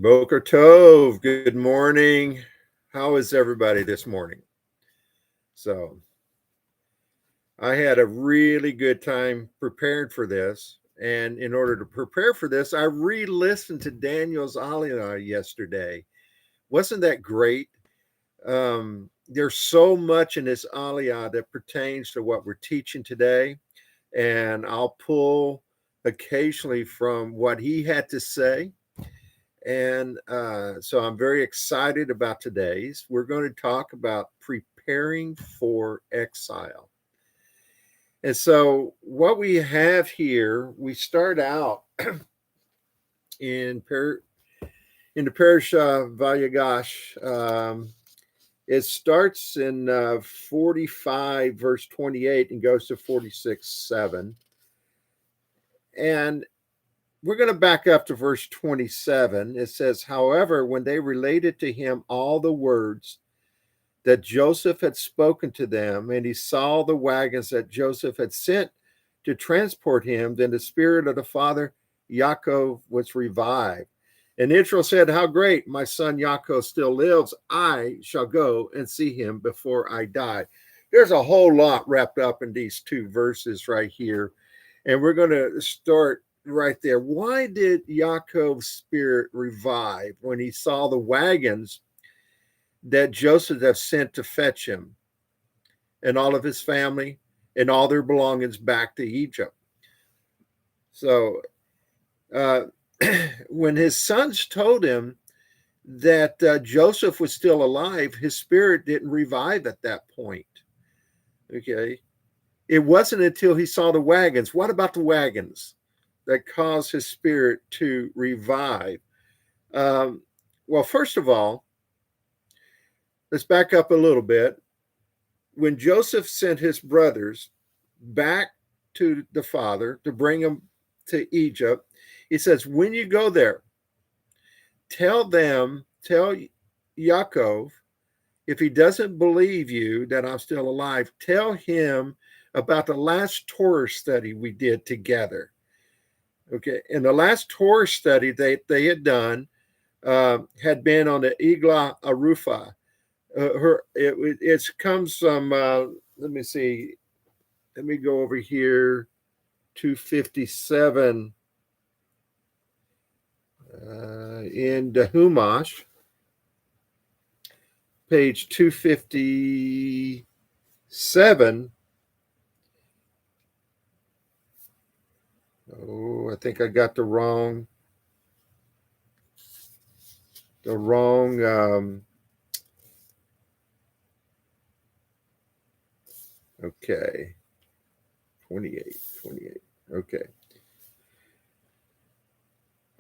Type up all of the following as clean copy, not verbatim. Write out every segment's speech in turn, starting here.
Boker Tov, good morning. How is everybody this morning? So, I had a really good time preparing for this. And in order to prepare for this, I re listened to Daniel's Aliyah yesterday. Wasn't that great? There's so much in this Aliyah that pertains to what we're teaching today. And I'll pull occasionally from what he had to say. And so I'm very excited about today's. We're going to talk about preparing for exile. And so what we have here, we start out in in the parasha Vayigash. It starts in 45 verse 28 and goes to 46:7. And we're going to back up to verse 27. It says, however, when they related to him all the words that Joseph had spoken to them, and he saw the wagons that Joseph had sent to transport him, then the spirit of the father Yaakov was revived. And Israel said, how great, my son Yaakov still lives. I shall go and see him before I die. There's a whole lot wrapped up in these two verses right here. And we're going to start right there. Why did Yaakov's spirit revive when he saw the wagons that Joseph had sent to fetch him and all of his family and all their belongings back to Egypt? So when his sons told him that Joseph was still alive, his spirit didn't revive at that point. Okay. It wasn't until he saw the wagons. What about the wagons that caused his spirit to revive? Well, first of all, let's back up a little bit. When Joseph sent his brothers back to the father to bring him to Egypt, he says, when you go there, tell Yaakov, if he doesn't believe you that I'm still alive, tell him about the last Torah study we did together. Okay, and the last Torah study they had done had been on the Igla Arufa. It comes from, let me see, let me go over here, 257 in the Humash, page 257. Oh, I think I got the wrong. Okay, 28.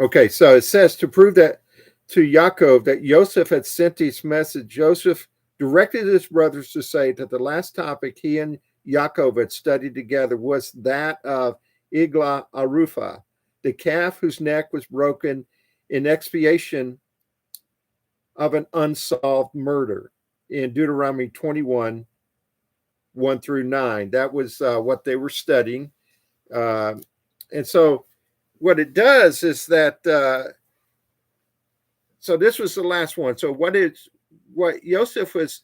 Okay, so it says to prove that to Yaakov that Joseph had sent this message, Joseph directed his brothers to say that the last topic he and Yaakov had studied together was that of Igla Arufa, the calf whose neck was broken in expiation of an unsolved murder in Deuteronomy 21, 1 through 9. That was what they were studying. And so what it does is that, so this was the last one. So what Joseph was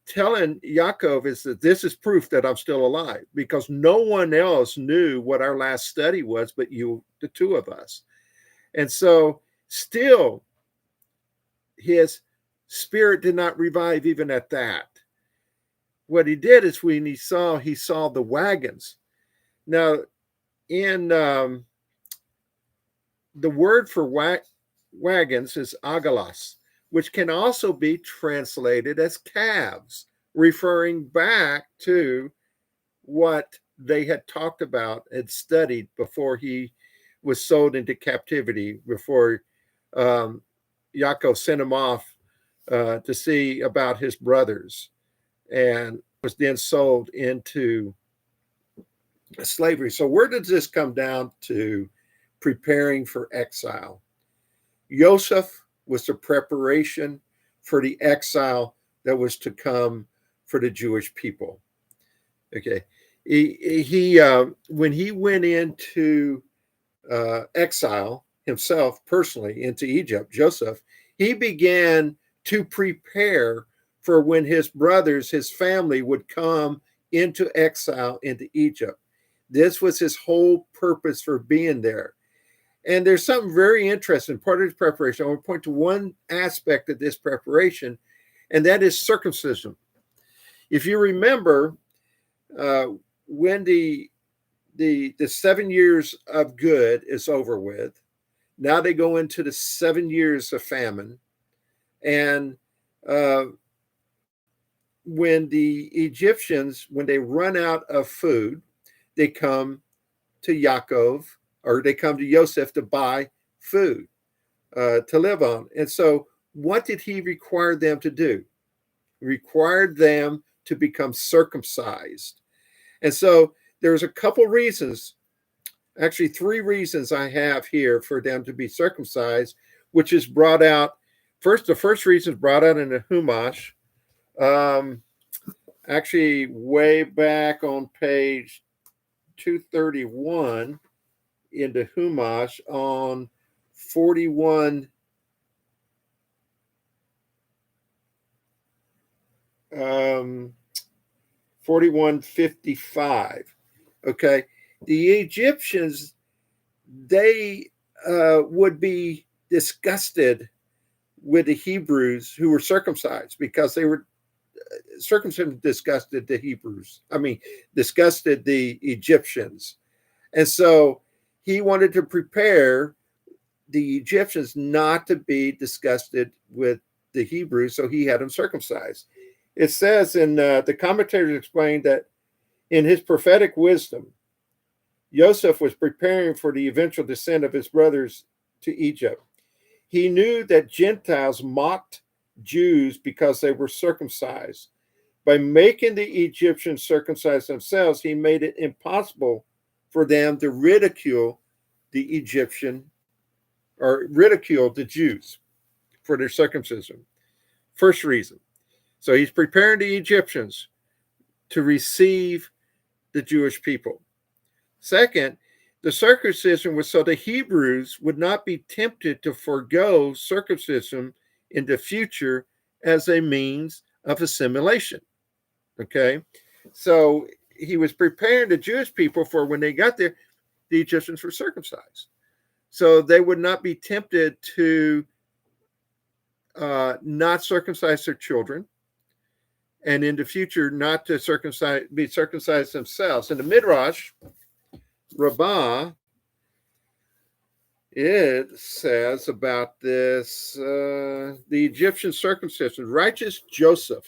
telling Yaakov is that this is proof that I'm still alive, because no one else knew what our last study was but you, the two of us. And so still, his spirit did not revive even at that. What he did is when he saw the wagons. Now, in the word for wagons is agalas, which can also be translated as calves, referring back to what they had talked about and studied before he was sold into captivity, before Yaakov sent him off to see about his brothers, and was then sold into slavery. So where does this come down to preparing for exile? Joseph was the preparation for the exile that was to come for the Jewish people. Okay, he when he went into exile, himself personally into Egypt, Joseph, he began to prepare for when his brothers, his family would come into exile into Egypt. This was his whole purpose for being there. And there's something very interesting. Part of his preparation, I want to point to one aspect of this preparation, and that is circumcision. If you remember, when the 7 years of good is over with, now they go into the 7 years of famine. And when the Egyptians, when they run out of food, they come to Yaakov, or they come to Joseph to buy food to live on. And so what did he require them to do? He required them to become circumcised. And so there's a couple reasons, actually 3 reasons I have here for them to be circumcised, which is brought out. First, the first reason is brought out in the Humash, actually way back on page 231 in the Humash on 4155. Okay, the Egyptians, they would be disgusted with the Hebrews who were circumcised, because they were circumcision disgusted the Hebrews. Disgusted the Egyptians. And so he wanted to prepare the Egyptians not to be disgusted with the Hebrews, so he had them circumcised. It says in the commentators explain that in his prophetic wisdom, Joseph was preparing for the eventual descent of his brothers to Egypt. He knew that Gentiles mocked Jews because they were circumcised. By making the Egyptians circumcise themselves, he made it impossible for them to ridicule the Egyptian, or ridicule the Jews for their circumcision. First reason. So he's preparing the Egyptians to receive the Jewish people. Second, the circumcision was so the Hebrews would not be tempted to forego circumcision in the future as a means of assimilation. Okay, so he was preparing the Jewish people for when they got there, the Egyptians were circumcised. So they would not be tempted to not circumcise their children, and in the future not to be circumcised themselves. In the Midrash, Rabbi, it says about this, the Egyptian circumcision, righteous Joseph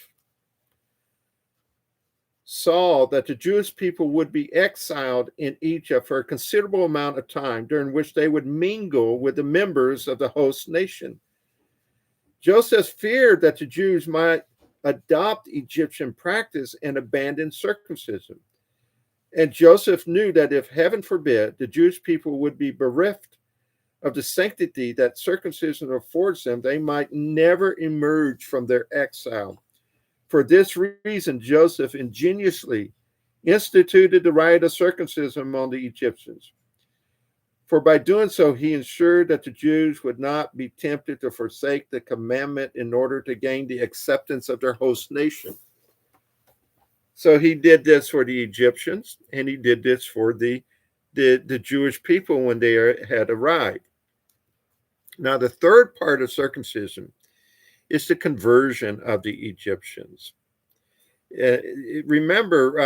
saw that the Jewish people would be exiled in Egypt for a considerable amount of time, during which they would mingle with the members of the host nation. Joseph feared that the Jews might adopt Egyptian practice and abandon circumcision. And Joseph knew that if, heaven forbid, the Jewish people would be bereft of the sanctity that circumcision affords them, they might never emerge from their exile. For this reason, Joseph ingeniously instituted the rite of circumcision among the Egyptians. For by doing so, he ensured that the Jews would not be tempted to forsake the commandment in order to gain the acceptance of their host nation. So he did this for the Egyptians, and he did this for the Jewish people when they had arrived. Now, the third part of circumcision is the conversion of the Egyptians. Remember,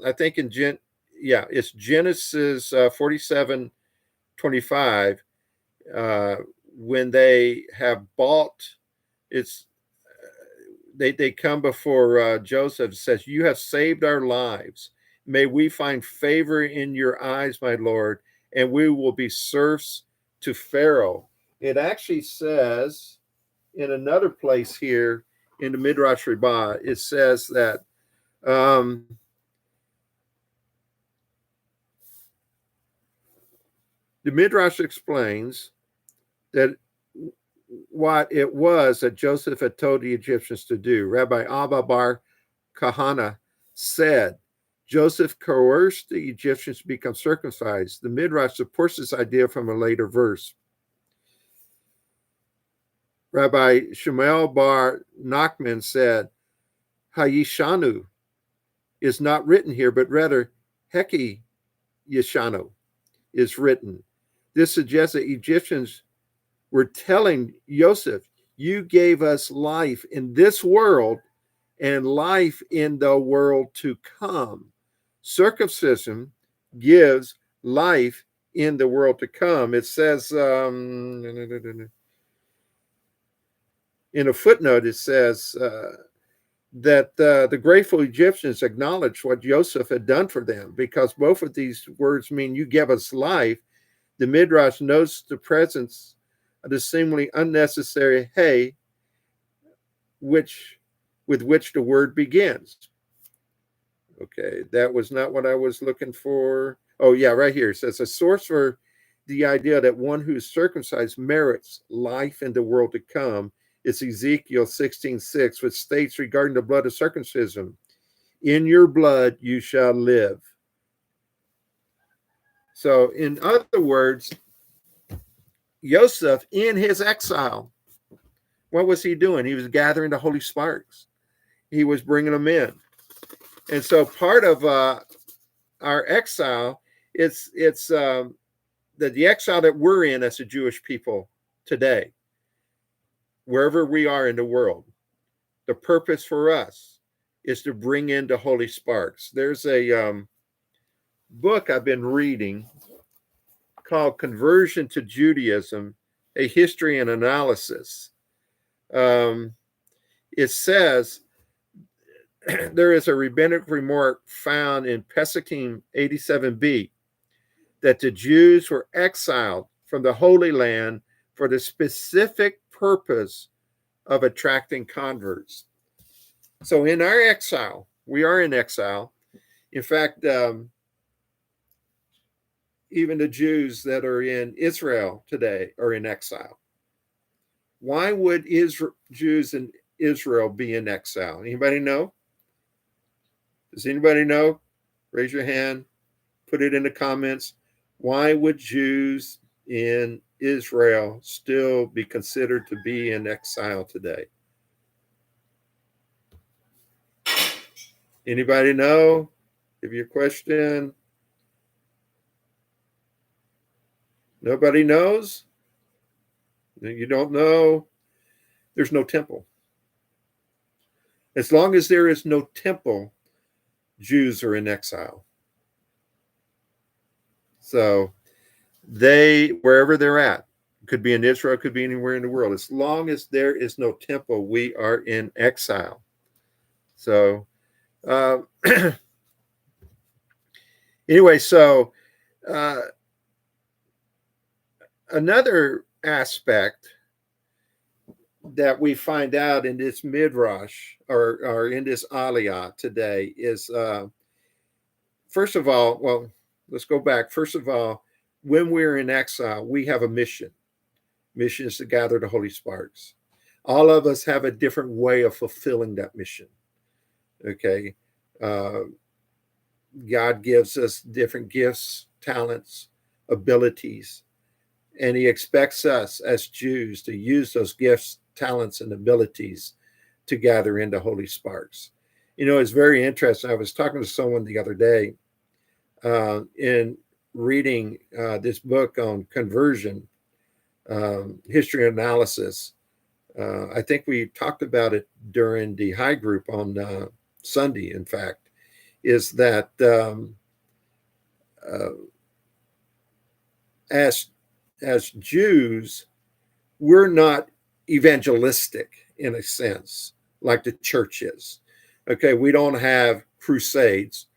I think it's Genesis 47:25, when they have bought, they come before Joseph, says, "You have saved our lives. May we find favor in your eyes, my Lord, and we will be serfs to Pharaoh." It actually says in another place here in the Midrash Rabbi, it says that the Midrash explains that what it was that Joseph had told the Egyptians to do. Rabbi Abba Bar Kahana said Joseph coerced the Egyptians to become circumcised. The Midrash supports this idea from a later verse. Rabbi Shmuel bar Nachman said, Hayishanu is not written here, but rather Heki Yeshanu is written. This suggests that Egyptians were telling Joseph, you gave us life in this world and life in the world to come. Circumcision gives life in the world to come. It says, in a footnote, it says that the grateful Egyptians acknowledged what Joseph had done for them, because both of these words mean you give us life. The Midrash notes the presence of the seemingly unnecessary hey, with which the word begins. Okay, that was not what I was looking for. Oh, yeah, right here. It says a source for the idea that one who is circumcised merits life in the world to come is Ezekiel 16:6, which states regarding the blood of circumcision, in your blood you shall live. So, in other words, Joseph, in his exile, what was he doing? He was gathering the holy sparks. He was bringing them in. And so part of our exile, it's the exile that we're in as a Jewish people today, wherever we are in the world. The purpose for us is to bring in the holy sparks. There's a book I've been reading called Conversion to Judaism, A History and Analysis. It says there is a rabbinic remark found in Pesukim 87b that the Jews were exiled from the Holy Land for the specific purpose of attracting converts. So in our exile, we are in exile. In fact, even the Jews that are in Israel today are in exile. Why would Jews in Israel be in exile? Anybody know? Does anybody know? Raise your hand. Put it in the comments. Why would Jews in Israel still be considered to be in exile today? Anybody know? Give you a question. Nobody knows? You don't know? There's no temple. As long as there is no temple, Jews are in exile. So wherever they're at, could be in Israel, could be anywhere in the world. As long as there is no temple, we are in exile. So anyway, so another aspect that we find out in this Midrash or in this Aliyah today is, first of all, well, let's go back. First of all, when we're in exile, we have a mission. Mission is to gather the holy sparks. All of us have a different way of fulfilling that mission. Okay. God gives us different gifts, talents, abilities, and he expects us as Jews to use those gifts, talents, and abilities to gather into holy sparks. You know, it's very interesting. I was talking to someone the other day in reading this book on conversion, history analysis. I think we talked about it during the high group on Sunday, in fact, is that as Jews, we're not evangelistic in a sense like the church is. Okay, we don't have crusades.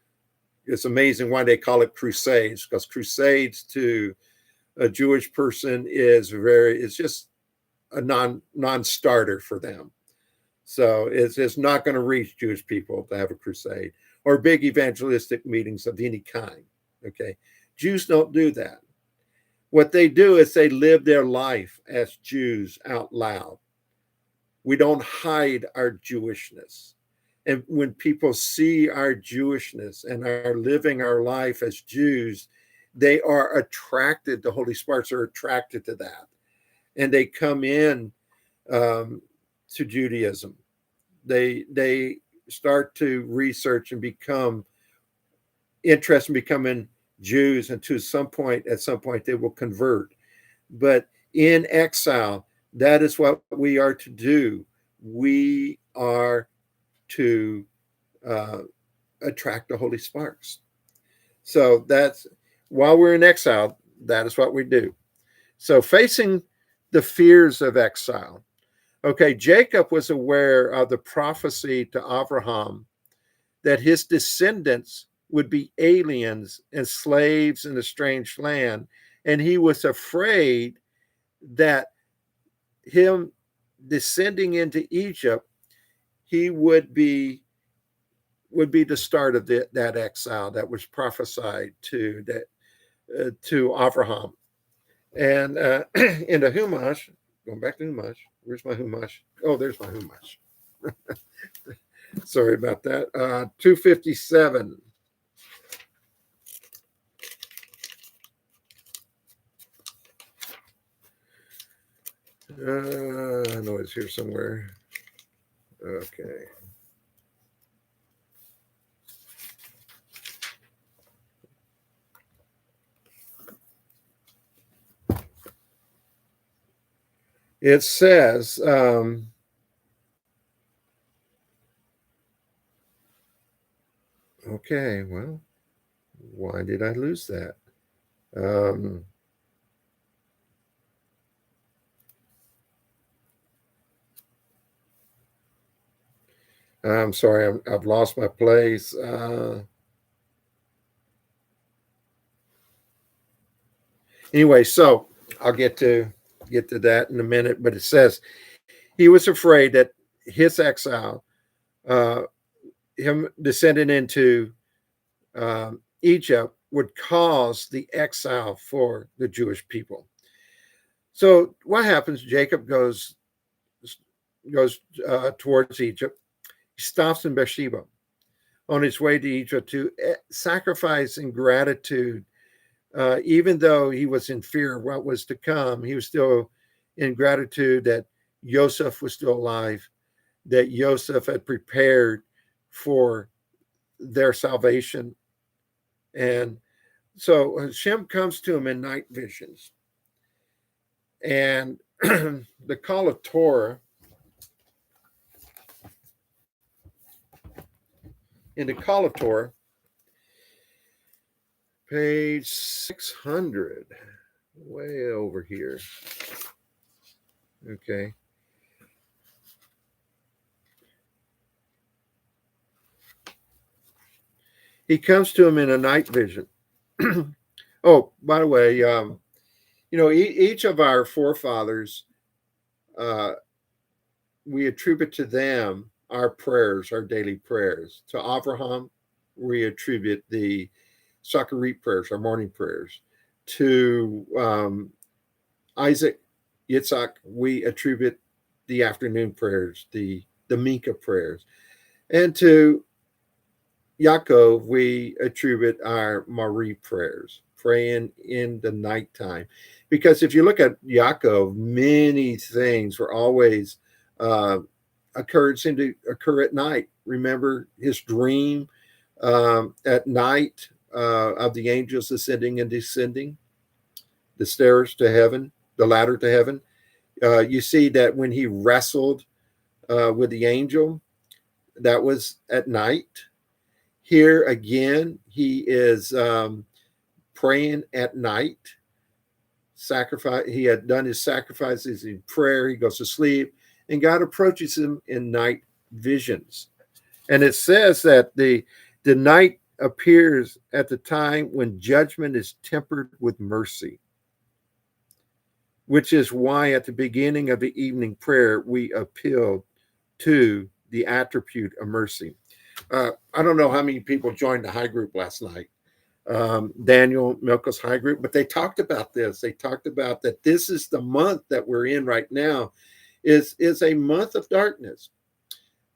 It's amazing why they call it crusades, because crusades to a Jewish person it's just a non-starter for them. So it's not going to reach Jewish people to have a crusade or big evangelistic meetings of any kind. Okay, Jews don't do that. What they do is they live their life as Jews out loud. We don't hide our Jewishness. And when people see our Jewishness and are living our life as Jews, they are attracted, the Holy Sparks are attracted to that. And they come in to Judaism. They start to research and become interested in becoming Jews, and at some point they will convert. But in exile, that is what we are to do. We are to attract the holy sparks. So that's while we're in exile, that is what we do. So facing the fears of exile. Okay, Jacob was aware of the prophecy to Abraham that his descendants would be aliens and slaves in a strange land. And he was afraid that him descending into Egypt, he would be the start of that exile that was prophesied to Abraham. And in the Humash, going back to Humash, where's my Humash? Oh, there's my Humash. Sorry about that. 257. I know it's here somewhere. Okay. It says, okay, well, why did I lose that? I'm sorry, I've lost my place. Anyway, so I'll get to that in a minute, but it says he was afraid that his exile, him descending into Egypt, would cause the exile for the Jewish people. So what happens? Jacob goes towards Egypt. He stops in Beersheba on his way to Egypt to sacrifice in gratitude. Even though he was in fear of what was to come, he was still in gratitude that Joseph was still alive, that Joseph had prepared for their salvation. And so Hashem comes to him in night visions. And the call of Torah, in the call of Torah, page 600, way over here. Okay. He comes to him in a night vision. Oh, by the way, each of our forefathers, we attribute to them our prayers, our daily prayers. To Abraham, we attribute the Shacharit prayers, our morning prayers. To Isaac, Yitzhak, we attribute the afternoon prayers, the Mincha prayers. And to Yaakov, we attribute our Mari prayers, praying in the nighttime. Because if you look at Yaakov, many things were always seemed to occur at night. Remember his dream at night of the angels ascending and descending, the stairs to heaven, the ladder to heaven. You see that when he wrestled with the angel, that was at night. Here again, he is praying at night. Sacrifice. He had done his sacrifices in prayer. He goes to sleep, and God approaches him in night visions. And it says that the night appears at the time when judgment is tempered with mercy, which is why at the beginning of the evening prayer we appeal to the attribute of mercy. I don't know how many people joined the high group last night, Daniel Milka's high group, but they talked about this. They talked about that this is the month that we're in right now, is a month of darkness.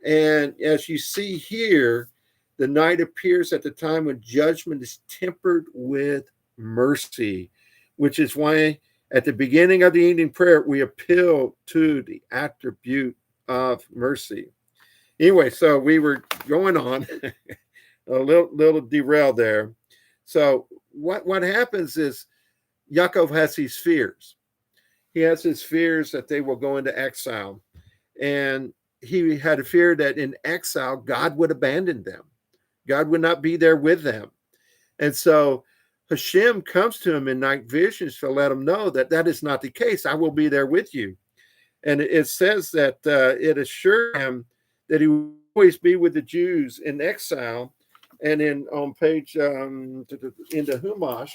And as you see here, the night appears at the time when judgment is tempered with mercy, which is why At the beginning of the evening prayer, we appeal to the attribute of mercy. Anyway, so we were going on a little derailed there. So what happens is Yaakov has these fears. He has his fears that they will go into exile. And he had a fear that in exile, God would abandon them. God would not be there with them. And so Hashem comes to him in night visions to let him know that that is not the case. I will be there with you. And it says that it assured him that he will always be with the Jews in exile. And on page, in the Humash,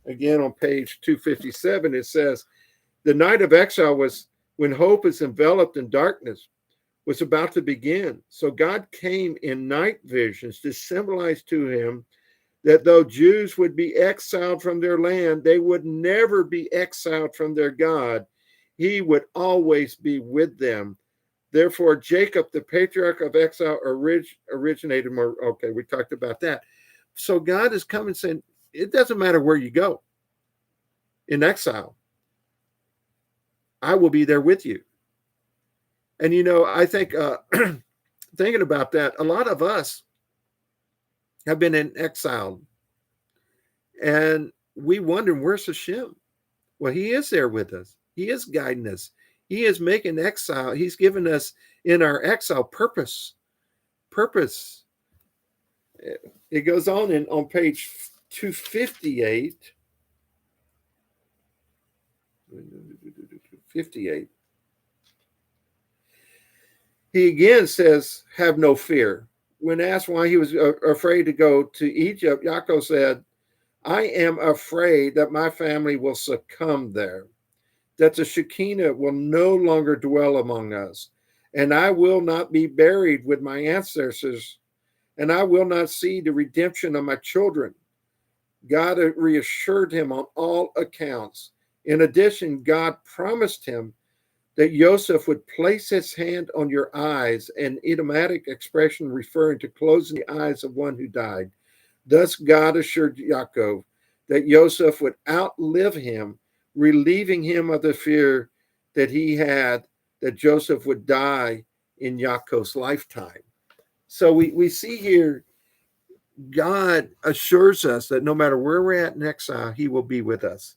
again on page 257, it says, the night of exile was when hope is enveloped in darkness, was about to begin. So God came in night visions to symbolize to him that though Jews would be exiled from their land, they would never be exiled from their God. He would always be with them. Therefore, Jacob, the patriarch of exile, originated more. Okay, we talked about that. So God is coming saying, it doesn't matter where you go in exile, I will be there with you. And, I think thinking about that, a lot of us have been in exile and we wonder, where's Hashem? Well, he is there with us. He is guiding us. He is making exile. He's given us in our exile purpose. It goes on page 258. 58. He again says, have no fear. When asked why he was afraid to go to Egypt, Yaakov said, I am afraid that my family will succumb there, that the Shekinah will no longer dwell among us, and I will not be buried with my ancestors, and I will not see the redemption of my children. God reassured him on all accounts. In addition, God promised him that Joseph would place his hand on your eyes, an idiomatic expression referring to closing the eyes of one who died. Thus God assured Yaakov that Joseph would outlive him, relieving him of the fear that he had that Joseph would die in Yaakov's lifetime. So we see here, God assures us that no matter where we're at in exile, he will be with us.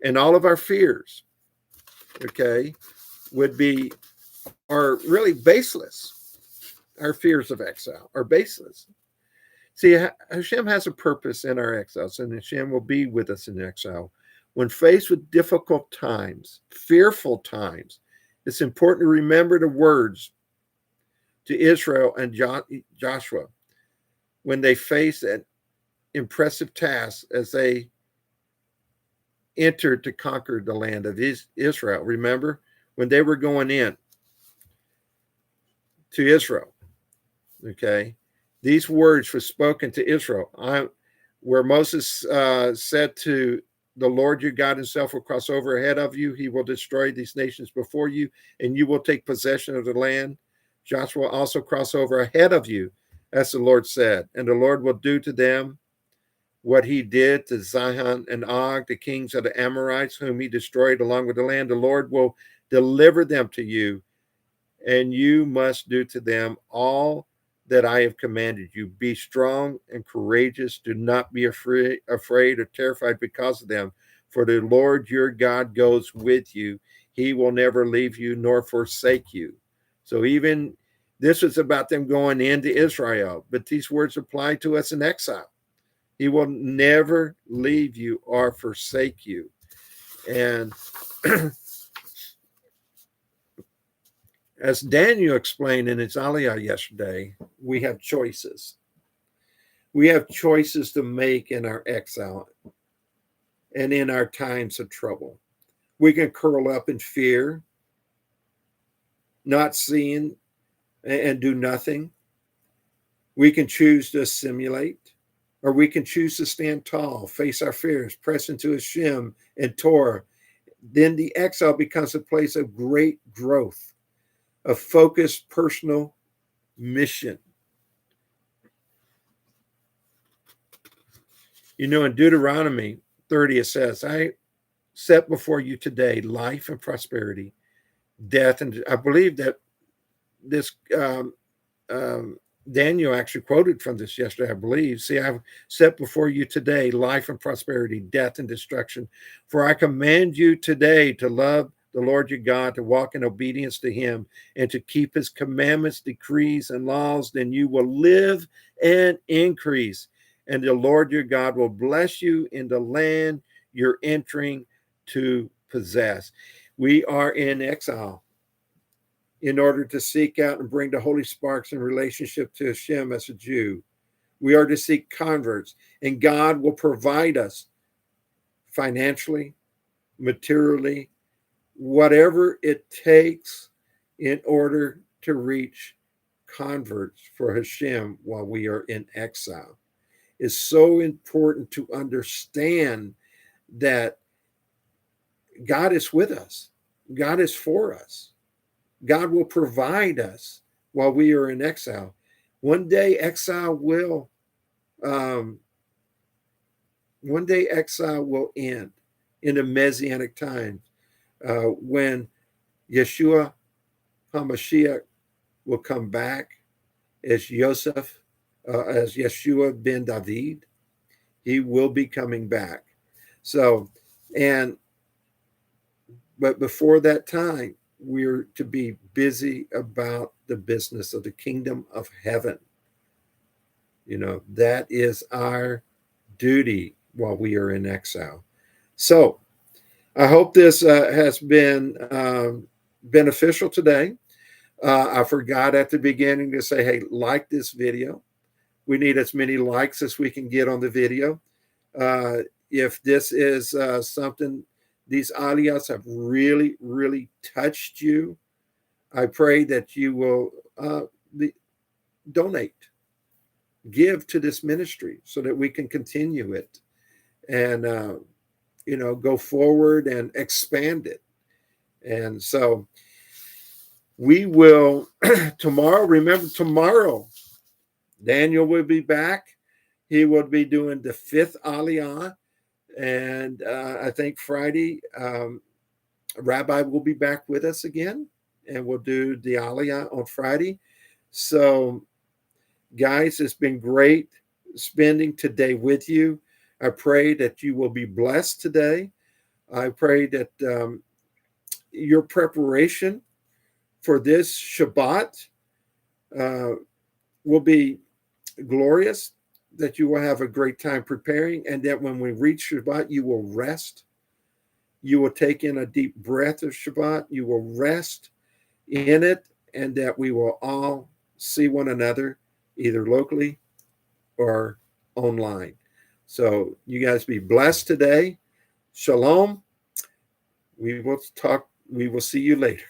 And all of our fears, okay, are really baseless. Our fears of exile are baseless. See, Hashem has a purpose in our exiles, and Hashem will be with us in exile. When faced with difficult times, fearful times, it's important to remember the words to Israel and Joshua when they faced an impressive task as they entered to conquer the land of Israel. Remember, when they were going in to Israel, okay, these words were spoken to Israel, where Moses said to the Lord your God himself will cross over ahead of you. He will destroy these nations before you, and you will take possession of the land. Joshua will also cross over ahead of you, as the Lord said, and the Lord will do to them what he did to Sihon and Og, the kings of the Amorites, whom he destroyed along with the land. The Lord will deliver them to you, and you must do to them all that I have commanded you. Be strong and courageous. Do not be afraid or terrified because of them. For the Lord your God goes with you. He will never leave you nor forsake you. So even this was about them going into Israel, but these words apply to us in exile. He will never leave you or forsake you. And as Daniel explained in his Aliyah yesterday, we have choices. We have choices to make in our exile and in our times of trouble. We can curl up in fear, not seeing and do nothing. We can choose to assimilate, or we can choose to stand tall, face our fears, press into Hashem and Torah. Then the exile becomes a place of great growth, a focused personal mission. In Deuteronomy 30, it says, set before you today life and prosperity, death, and I believe that this Daniel actually quoted from this yesterday, I believe. See, I've set before you today life and prosperity, death and destruction. For I command you today to love the Lord your God, to walk in obedience to him, and to keep his commandments, decrees, and laws. Then you will live and increase. And the Lord your God will bless you in the land you're entering to possess. We are in exile in order to seek out and bring the holy sparks in relationship to Hashem as a Jew. We are to seek converts, and God will provide us financially, materially, whatever it takes in order to reach converts for Hashem while we are in exile. It's so important to understand that God is with us. God is for us. God will provide us while we are in exile. One day exile will end in the Messianic times when Yeshua HaMashiach will come back as Yosef, as Yeshua ben David. He will be coming back. But before that time, we're to be busy about the business of the kingdom of heaven. That is our duty while we are in exile. So I hope this has been beneficial today. I forgot at the beginning to say, hey, like this video. We need as many likes as we can get on the video. If this is something, these Aliyahs have really, really touched you, I pray that you will donate, give to this ministry so that we can continue it and, go forward and expand it. And so we will tomorrow, remember tomorrow, Daniel will be back. He will be doing the 5th Aliyah. And I think Friday, Rabbi will be back with us again, and we'll do the Aliyah on Friday. So, guys, it's been great spending today with you. I pray that you will be blessed today. I pray that your preparation for this Shabbat will be glorious, that you will have a great time preparing, and that when we reach Shabbat, you will rest. You will take in a deep breath of Shabbat. You will rest in it, and that we will all see one another either locally or online. So you guys be blessed today. Shalom. We will see you later.